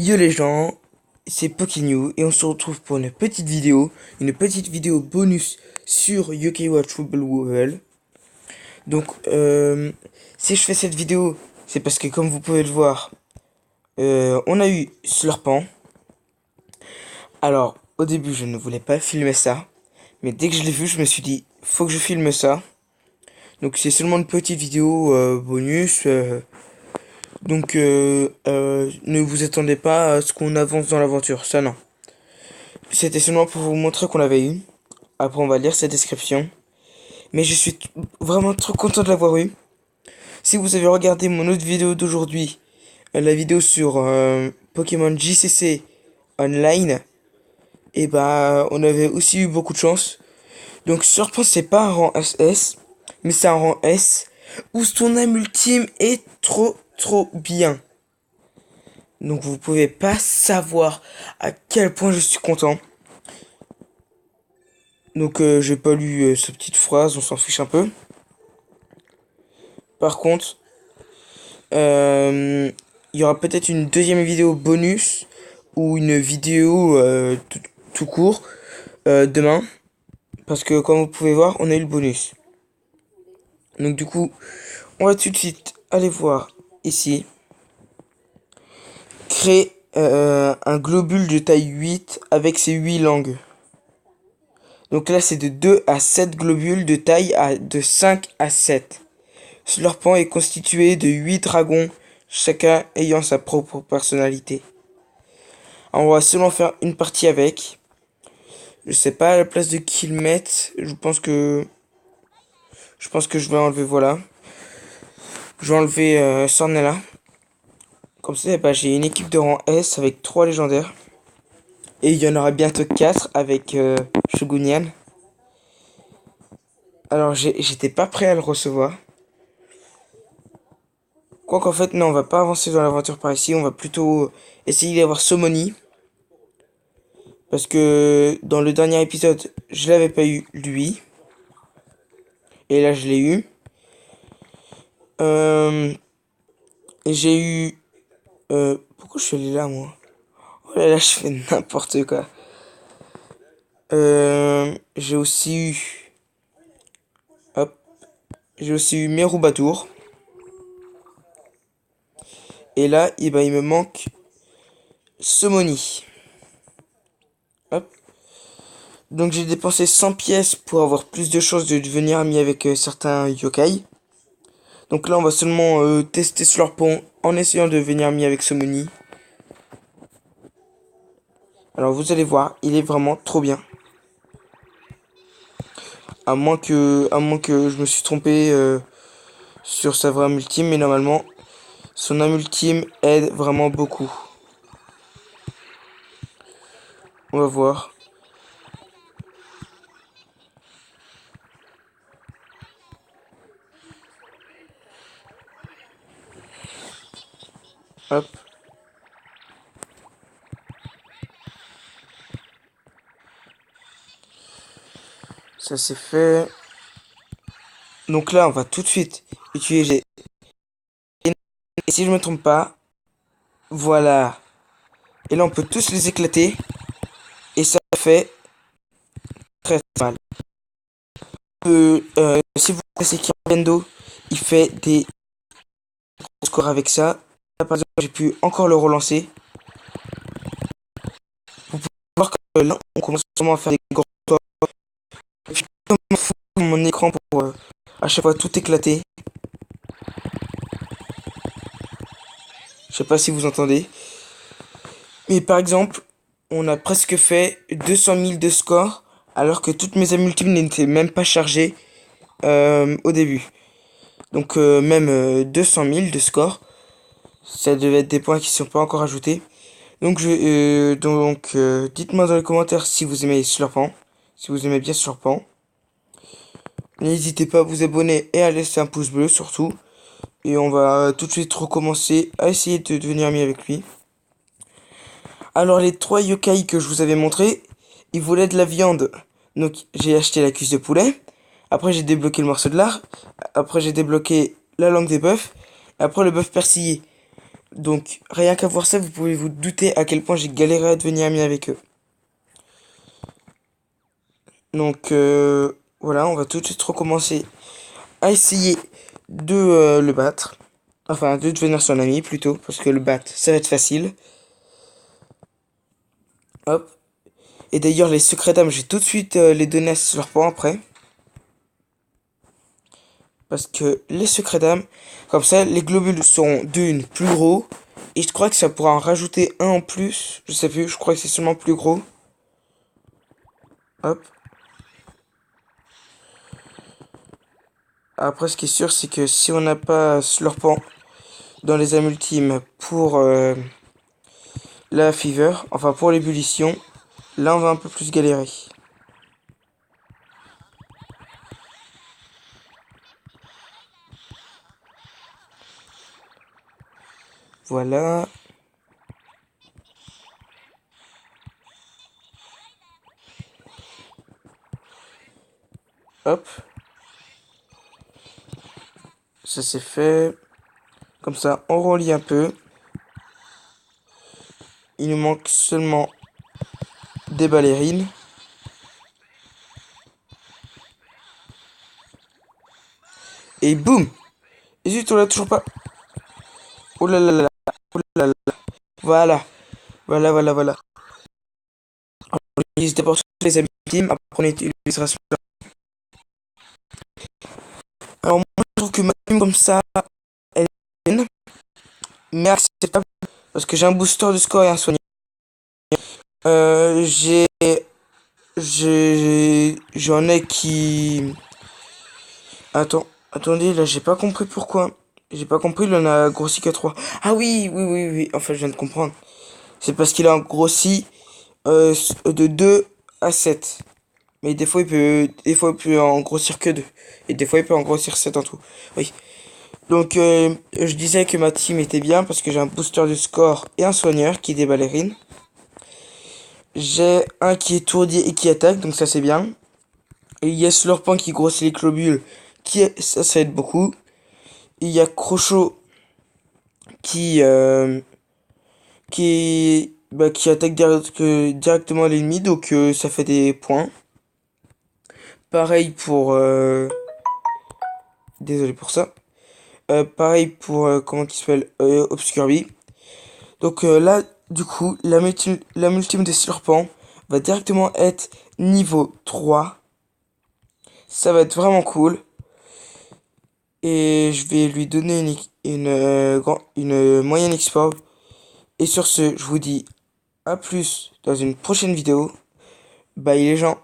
Yo les gens, c'est Pokinew et on se retrouve pour une petite vidéo bonus sur Yokai wa Trouble World. Donc, si je fais cette vidéo, c'est parce que comme vous pouvez le voir, on a eu Slurpan. Alors, au début, je ne voulais pas filmer ça, mais dès que je l'ai vu, je me suis dit, faut que je filme ça. Donc, c'est seulement une petite vidéo bonus. Ne vous attendez pas à ce qu'on avance dans l'aventure, ça non. C'était seulement pour vous montrer qu'on l'avait eu. Après, on va lire sa description. Mais je suis vraiment trop content de l'avoir eu. Si vous avez regardé mon autre vidéo d'aujourd'hui, la vidéo sur Pokémon JCC Online, et bah, on avait aussi eu beaucoup de chance. Donc, Surprise, c'est pas un rang SS, mais c'est un rang S, où son âme ultime est trop bien. Donc, vous pouvez pas savoir à quel point je suis content. Donc j'ai pas lu sa petite phrase, on s'en fiche un peu. Par contre, il y aura peut-être une deuxième vidéo bonus ou une vidéo tout court demain. Parce que comme vous pouvez voir, on a eu le bonus. Donc du coup, on va tout de suite aller voir ici. Créer un globule de taille 8 avec ses 8 langues. Donc là, c'est de 2 à 7 globules de taille de 5 à 7. Slurpan est constitué de 8 dragons, chacun ayant sa propre personnalité. Alors, on va seulement faire une partie avec. Je sais pas à la place de qui le mettre. Je pense que je vais enlever, voilà. Je vais enlever Sornella. Comme ça, bah, j'ai une équipe de rang S avec 3 légendaires. Et il y en aura bientôt 4 avec Shogunian. Alors j'étais pas prêt à le recevoir. Quoi qu'en fait, non, on va pas avancer dans l'aventure par ici. On va plutôt essayer d'avoir Somoni. Parce que dans le dernier épisode, je l'avais pas eu lui. Et là, je l'ai eu. Et j'ai eu... pourquoi je suis allé là, moi? Oh là là, je fais n'importe quoi. J'ai aussi eu... Hop. J'ai aussi eu Merubatour. Et là, eh ben, il me manque Somoni. Hop. Donc j'ai dépensé 100 pièces pour avoir plus de chances de devenir ami avec certains yokai. Donc là, on va seulement tester sur leur pont en essayant de devenir ami avec Somoni. Alors vous allez voir, il est vraiment trop bien. À moins que je me suis trompé sur sa vraie âme ultime, mais normalement, son âme ultime aide vraiment beaucoup. On va voir. Hop. Ça c'est fait. Donc là, on va tout de suite utiliser. Et si je me trompe pas, voilà. Et là, on peut tous les éclater. Et ça fait très mal. Si vous connaissez Kirendo, il fait des gros scores avec ça. Là, par exemple, j'ai pu encore le relancer. Vous pouvez voir que là, on commence vraiment à faire des gros scores. Je suis comme un fou sur mon écran pour à chaque fois tout éclater. Je sais pas si vous entendez. Mais par exemple, on a presque fait 200 000 de score alors que toutes mes âmes multiples n'étaient même pas chargées au début. Donc même 200 000 de score, ça devait être des points qui ne sont pas encore ajoutés. Donc dites-moi dans les commentaires si vous aimez Slurpan, si vous aimez bien Slurpan. N'hésitez pas à vous abonner et à laisser un pouce bleu surtout. Et on va tout de suite recommencer à essayer de devenir ami avec lui. Alors les 3 yokai que je vous avais montré, ils voulaient de la viande. Donc j'ai acheté la cuisse de poulet. Après j'ai débloqué le morceau de lard. Après j'ai débloqué la langue des bœufs. Après le bœuf persillé. Donc rien qu'à voir ça, vous pouvez vous douter à quel point j'ai galéré à devenir ami avec eux. Donc voilà, on va tout de suite recommencer à essayer de le battre. Enfin, de devenir son ami plutôt, parce que le battre, ça va être facile. Hop. Et d'ailleurs, les secrets d'âme, j'ai tout de suite les donner à Slurpant après. Parce que les secrets d'âme, comme ça, les globules seront d'une plus gros. Et je crois que ça pourra en rajouter un en plus. Je sais plus, je crois que c'est seulement plus gros. Hop. Après, ce qui est sûr, c'est que si on n'a pas Slurpant dans les âmes ultimes pour la fever, enfin pour l'ébullition, là on va un peu plus galérer. Voilà. Hop. Ça c'est fait. Comme ça, on relie un peu. Il nous manque seulement des ballerines. Et boum! Et zut, on l'a toujours pas. Oh là là là là. Oh là là là. Voilà. Voilà, voilà, voilà. On utilise d'abord toutes les amis ultimes. Après, on utilisera celui-là. Alors, moi, je trouve que ma team comme ça, elle est bien, mais acceptable. Parce que j'ai un booster de score et un soigneur. Euh, j'ai. J'en ai qui. Attendez, là, j'ai pas compris pourquoi. J'ai pas compris, il en a grossi qu'à 3. Ah oui, oui, oui, oui. Enfin, je viens de comprendre. C'est parce qu'il a grossi de 2 à 7. Mais des fois, il peut en grossir que 2. Et des fois, il peut en grossir 7 en tout. Oui. Donc, je disais que ma team était bien parce que j'ai un booster de score et un soigneur qui est des ballerines. J'ai un qui est tourdier et qui attaque, donc ça c'est bien. Et il y a Slurpant qui grossit les globules, ça aide beaucoup. Il y a Crochot qui, qui attaque directement l'ennemi, donc ça fait des points. Pareil pour... désolé pour ça. Pareil pour... comment il s'appelle Obscurby. Donc là, du coup, la multime des Slurpants va directement être niveau 3. Ça va être vraiment cool. Et je vais lui donner une moyenne export. Et sur ce, je vous dis à plus dans une prochaine vidéo. Bye les gens.